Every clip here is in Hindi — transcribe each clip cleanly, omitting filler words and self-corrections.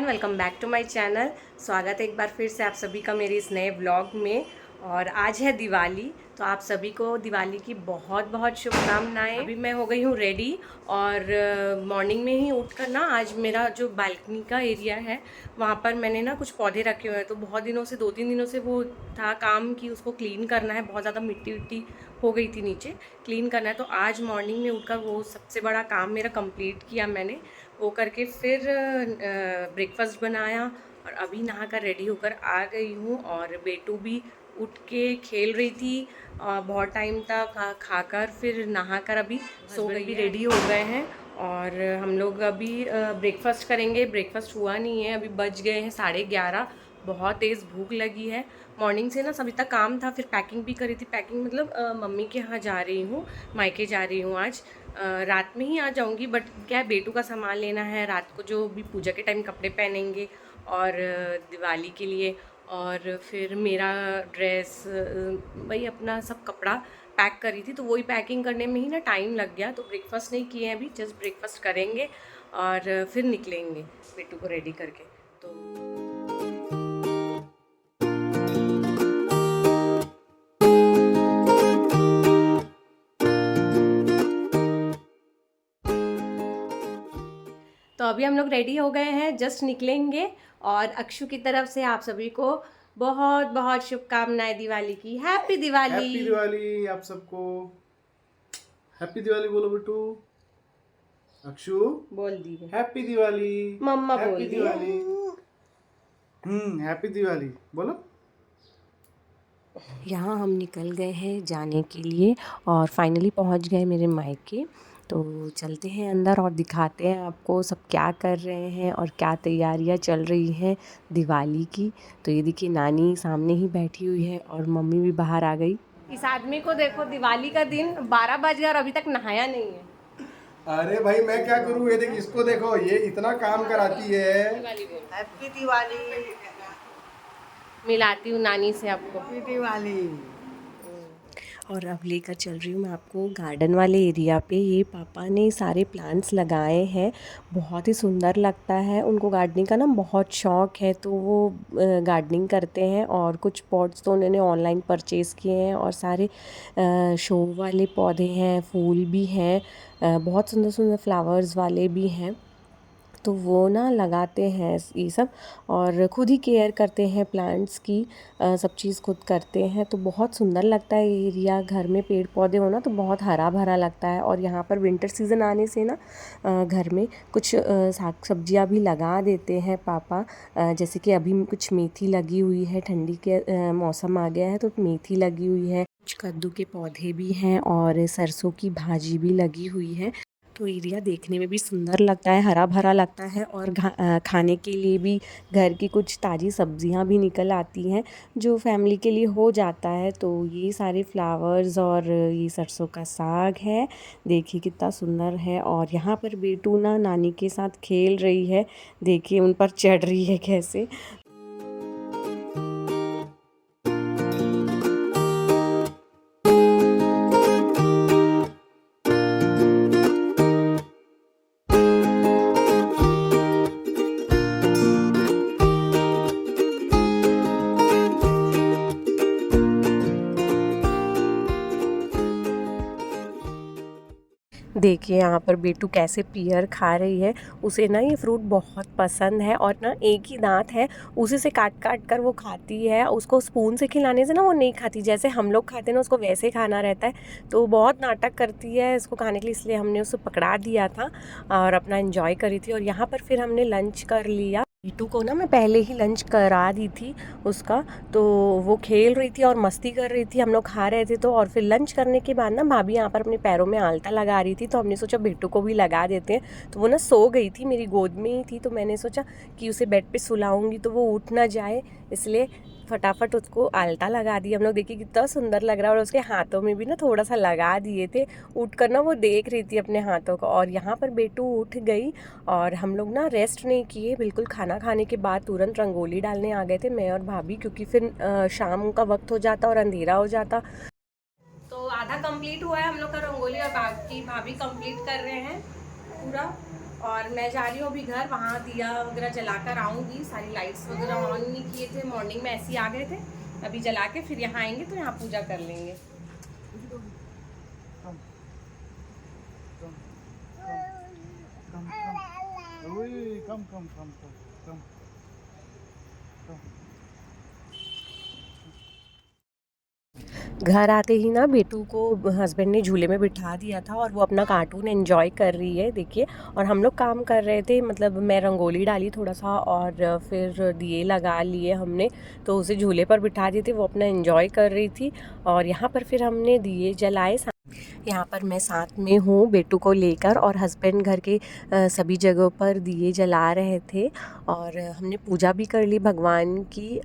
Everyone, welcome back to my channel. स्वागत है एक बार फिर से आप सभी का मेरे इस नए व्लॉग में। और आज है दिवाली, तो आप सभी को दिवाली की बहुत बहुत शुभकामनाएं। अभी मैं हो गई हूँ रेडी और मॉर्निंग में ही उठकर ना आज मेरा जो बालकनी का एरिया है वहाँ पर मैंने ना कुछ पौधे रखे हुए हैं। तो बहुत दिनों से 2-3 दिनों से वो था काम कि उसको क्लीन करना है, बहुत ज़्यादा मिट्टी विट्टी हो गई थी नीचे, क्लीन करना है। तो आज मॉर्निंग में उठकर वो सबसे बड़ा काम मेरा कंप्लीट किया मैंने। वो करके फिर ब्रेकफास्ट बनाया और अभी नहा कर रेडी होकर आ गई हूँ। और बेटू भी उठ के खेल रही थी बहुत टाइम तक, खाकर फिर नहाकर अभी सो गई। भी रेडी हो गए हैं और हम लोग अभी ब्रेकफास्ट करेंगे। ब्रेकफास्ट हुआ नहीं है, अभी बज गए हैं 11:30। बहुत तेज़ भूख लगी है। मॉर्निंग से ना सभी तक काम था, फिर पैकिंग भी करी थी। पैकिंग मतलब मम्मी के यहाँ जा रही हूँ, मायके जा रही हूँ आज। रात में ही आ जाऊँगी, बट क्या है, बेटू का सामान लेना है रात को, जो भी पूजा के टाइम कपड़े पहनेंगे और दिवाली के लिए। और फिर मेरा ड्रेस, वही अपना सब कपड़ा पैक करी थी, तो वही पैकिंग करने में ही ना टाइम लग गया। तो ब्रेकफास्ट नहीं किए हैं अभी, जस्ट ब्रेकफास्ट करेंगे और फिर निकलेंगे बेटू को रेडी करके। तो अभी हम लोग रेडी हो गए हैं, जस्ट निकलेंगे। और अक्षु की तरफ से आप सभी को बहुत बहुत शुभकामनाएं दिवाली की। हैप्पी दिवाली। हैप्पी दिवाली आप सबको। हैप्पी दिवाली बोलो बेटू। अक्षु बोल दी है, हैप्पी दिवाली। मम्मा बोल हैप्पी दी। दिवाली। हैप्पी दिवाली बोलो। यहाँ हम निकल गए हैं जाने के लिए और फाइनली पहुँच गए मेरे मायके। तो चलते हैं अंदर और दिखाते हैं आपको सब क्या कर रहे हैं और क्या तैयारियां चल रही हैं दिवाली की। तो ये देखिए, नानी सामने ही बैठी हुई है और मम्मी भी बाहर आ गई। इस आदमी को देखो, दिवाली का दिन 12 बज गया और अभी तक नहाया नहीं है। अरे भाई मैं क्या करूँ, ये देख, इसको देखो, ये इतना काम कराती है। हैप्पी दिवाली। मिलाती हूँ नानी से आपको। हैप्पी दिवाली। और अब लेकर चल रही हूँ मैं आपको गार्डन वाले एरिया पे। ये पापा ने सारे प्लांट्स लगाए हैं, बहुत ही सुंदर लगता है। उनको गार्डनिंग का ना बहुत शौक है, तो वो गार्डनिंग करते हैं। और कुछ पॉट्स तो उन्होंने ऑनलाइन परचेज़ किए हैं और सारे शो वाले पौधे हैं, फूल भी हैं, बहुत सुंदर सुंदर फ्लावर्स वाले भी हैं। तो वो ना लगाते हैं ये सब और ख़ुद ही केयर करते हैं प्लांट्स की, सब चीज़ खुद करते हैं। तो बहुत सुंदर लगता है ये एरिया। घर में पेड़ पौधे हो ना तो बहुत हरा भरा लगता है। और यहाँ पर विंटर सीज़न आने से ना घर में कुछ साग सब्जियाँ भी लगा देते हैं पापा। जैसे कि अभी कुछ मेथी लगी हुई है, ठंडी के मौसम आ गया है तो मेथी लगी हुई है, कुछ कद्दू के पौधे भी हैं और सरसों की भाजी भी लगी हुई है। तो एरिया देखने में भी सुंदर लगता है, हरा भरा लगता है। और खाने के लिए भी घर की कुछ ताज़ी सब्जियां भी निकल आती हैं जो फैमिली के लिए हो जाता है। तो ये सारे फ्लावर्स और ये सरसों का साग है, देखिए कितना सुंदर है। और यहाँ पर बेटू ना नानी के साथ खेल रही है, देखिए उन पर चढ़ रही है कैसे। देखिए यहाँ पर बेटू कैसे पियर खा रही है। उसे ना ये फ्रूट बहुत पसंद है और ना एक ही दांत है, उसी से काट काट कर वो खाती है। उसको स्पून से खिलाने से ना वो नहीं खाती, जैसे हम लोग खाते हैं ना उसको वैसे खाना रहता है। तो बहुत नाटक करती है इसको खाने के लिए, इसलिए हमने उसे पकड़ा दिया था और अपना एंजॉय करी थी। और यहाँ पर फिर हमने लंच कर लिया। नीटू को ना मैं पहले ही लंच करा दी थी उसका, तो वो खेल रही थी और मस्ती कर रही थी, हम लोग खा रहे थे। तो और फिर लंच करने के बाद ना भाभी यहाँ पर अपने पैरों में आलता लगा रही थी, तो हमने सोचा बेटू को भी लगा देते हैं। तो वो ना सो गई थी, मेरी गोद में ही थी, तो मैंने सोचा कि उसे बेड पे सुलाऊंगी तो वो उठ ना जाए, इसलिए फटाफट उसको आलता लगा दी हम लोग। देखिए कितना सुंदर लग रहा है। और उसके हाथों में भी ना थोड़ा सा लगा दिए थे। उठ कर ना वो देख रही थी अपने हाथों को। और यहाँ पर बेटू उठ गई और हम लोग ना रेस्ट नहीं किए, बिल्कुल खाना खाने के बाद तुरंत रंगोली डालने आ गए थे मैं और भाभी, क्योंकि फिर शाम का वक्त हो जाता और अंधेरा हो जाता। तो आधा कंप्लीट हुआ है हम लोग का रंगोली और बाकी भाभी कंप्लीट कर रहे हैं पूरा। और मैं जा रही हूँ अभी घर, वहाँ दिया वगैरह जला कर आऊँगी। सारी लाइट्स वगैरह ऑन नहीं किए थे, मॉर्निंग में ऐसे ही आ गए थे। अभी जला के फिर यहाँ आएंगे तो यहाँ पूजा कर लेंगे। घर आते ही ना बेटू को हस्बैंड ने झूले में बिठा दिया था और वो अपना कार्टून एंजॉय कर रही है, देखिए। और हम लोग काम कर रहे थे, मतलब मैं रंगोली डाली थोड़ा सा और फिर दिए लगा लिए हमने, तो उसे झूले पर बिठा दिए थे, वो अपना एंजॉय कर रही थी। और यहाँ पर फिर हमने दिए जलाए। यहाँ पर मैं साथ में हूँ बेटू को लेकर, और हस्बैंड घर के सभी जगहों पर दिए जला रहे थे और हमने पूजा भी कर ली भगवान की।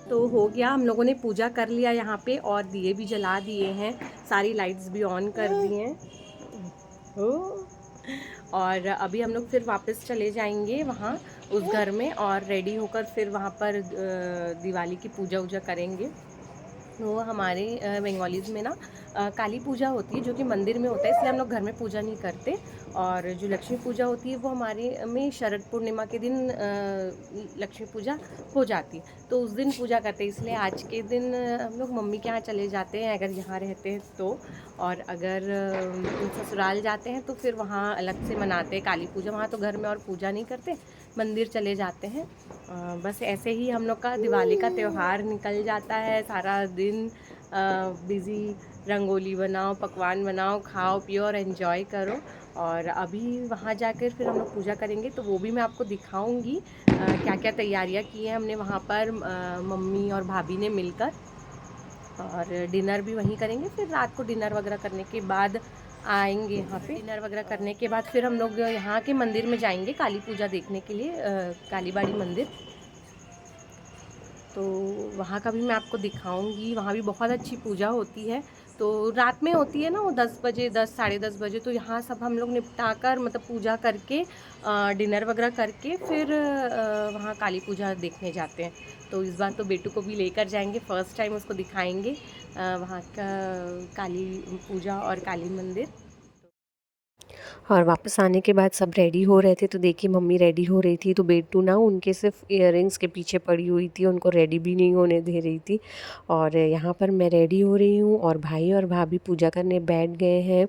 तो हो गया, हम लोगों ने पूजा कर लिया यहाँ पे और दिए भी जला दिए हैं, सारी लाइट्स भी ऑन कर दी हैं। और अभी हम लोग फिर वापस चले जाएंगे वहाँ उस घर में और रेडी होकर फिर वहाँ पर दिवाली की पूजा वूजा करेंगे। वो हमारे बंगालीज़ में ना काली पूजा होती है जो कि मंदिर में होता है, इसलिए हम लोग घर में पूजा नहीं करते। और जो लक्ष्मी पूजा होती है वो हमारे में शरद पूर्णिमा के दिन लक्ष्मी पूजा हो जाती है, तो उस दिन पूजा करते हैं। इसलिए आज के दिन हम लोग मम्मी के यहाँ चले जाते हैं अगर यहाँ रहते हैं तो, और अगर ससुराल जाते हैं तो फिर वहाँ अलग से मनाते हैं काली पूजा। वहाँ तो घर में और पूजा नहीं करते, मंदिर चले जाते हैं। बस ऐसे ही हम लोग का दिवाली का त्यौहार निकल जाता है। सारा दिन बिज़ी, रंगोली बनाओ, पकवान बनाओ, खाओ पियो और एंजॉय करो। और अभी वहाँ जाकर फिर हम लोग पूजा करेंगे, तो वो भी मैं आपको दिखाऊंगी क्या क्या तैयारियाँ की हैं हमने वहाँ पर मम्मी और भाभी ने मिलकर। और डिनर भी वहीं करेंगे। फिर रात को डिनर वगैरह करने के बाद आएंगे यहाँ पे। डिनर वगैरह करने के बाद फिर हम लोग यहाँ के मंदिर में जाएंगे काली पूजा देखने के लिए, कालीबाड़ी मंदिर। तो वहाँ का भी मैं आपको दिखाऊंगी। वहाँ भी बहुत अच्छी पूजा होती है, तो रात में होती है ना वो 10 बजे, 10 साढ़े 10 बजे। तो यहाँ सब हम लोग निपटा कर, मतलब पूजा करके डिनर वगैरह करके फिर वहाँ काली पूजा देखने जाते हैं। तो इस बार तो बेटू को भी लेकर जाएंगे, फ़र्स्ट टाइम उसको दिखाएंगे वहाँ का काली पूजा और काली मंदिर। और वापस आने के बाद सब रेडी हो रहे थे, तो देखिए मम्मी रेडी हो रही थी, तो बेटू ना उनके सिर्फ इयररिंग्स के पीछे पड़ी हुई थी, उनको रेडी भी नहीं होने दे रही थी। और यहाँ पर मैं रेडी हो रही हूँ और भाई और भाभी पूजा करने बैठ गए हैं।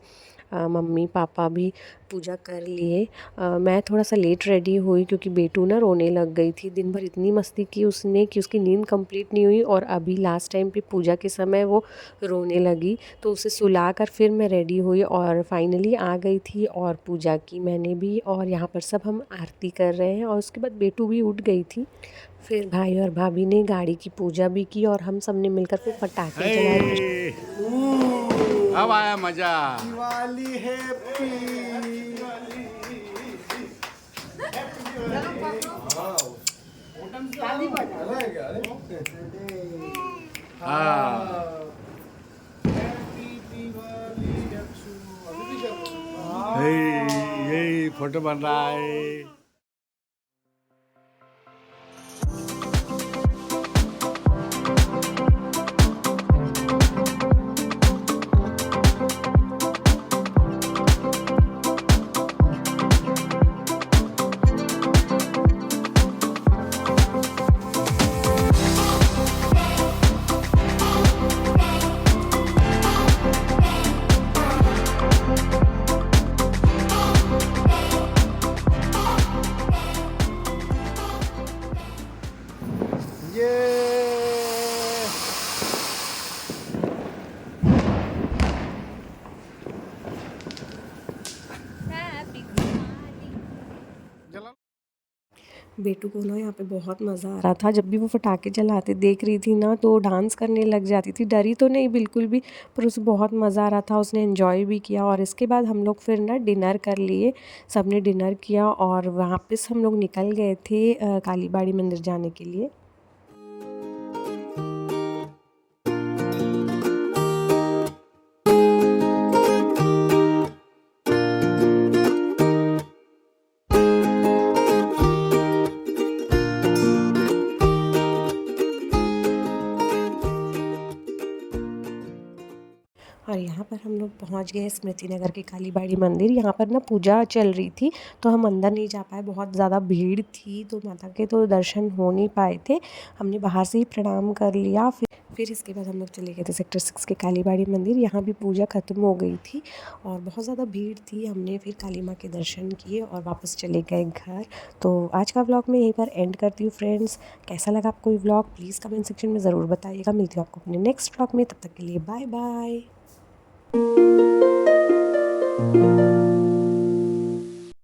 मम्मी पापा भी पूजा कर लिए। मैं थोड़ा सा लेट रेडी हुई क्योंकि बेटू ना रोने लग गई थी। दिन भर इतनी मस्ती की उसने कि उसकी नींद कंप्लीट नहीं हुई, और अभी लास्ट टाइम पे पूजा के समय वो रोने लगी, तो उसे सुला कर फिर मैं रेडी हुई और फाइनली आ गई थी और पूजा की मैंने भी। और यहाँ पर सब हम आरती कर रहे हैं और उसके बाद बेटू भी उठ गई थी। फिर भाई और भाभी ने गाड़ी की पूजा भी की और हम सब ने मिलकर फिर पटाखे जलाए। अब आया मजा। दिवाली हैप्पी। यही फोटो बन रहा है। बेटू को ना यहाँ पे बहुत मज़ा आ रहा था। जब भी वो पटाखे जलाते देख रही थी ना तो डांस करने लग जाती थी। डरी तो नहीं बिल्कुल भी, पर उसे बहुत मज़ा आ रहा था, उसने एंजॉय भी किया। और इसके बाद हम लोग फिर ना डिनर कर लिए, सबने डिनर किया और वापस हम लोग निकल गए थे कालीबाड़ी मंदिर जाने के लिए। और यहाँ पर हम लोग पहुँच गए स्मृति नगर के कालीबाड़ी मंदिर। यहाँ पर ना पूजा चल रही थी तो हम अंदर नहीं जा पाए, बहुत ज़्यादा भीड़ थी तो माता के तो दर्शन हो नहीं पाए थे। हमने बाहर से ही प्रणाम कर लिया। फिर इसके बाद हम लोग चले गए थे सेक्टर 6 के कालीबाड़ी मंदिर। यहाँ भी पूजा ख़त्म हो गई थी और बहुत ज़्यादा भीड़ थी। हमने फिर काली माँ के दर्शन किए और वापस चले गए घर। तो आज का व्लॉग मैं यहीं पर एंड करती हूँ फ्रेंड्स। कैसा लगा आपको ये व्लॉग प्लीज़ कमेंट सेक्शन में ज़रूर बताइएगा। मिलती हूँ आपको अपने नेक्स्ट व्लॉग में, तब तक के लिए बाय बाय।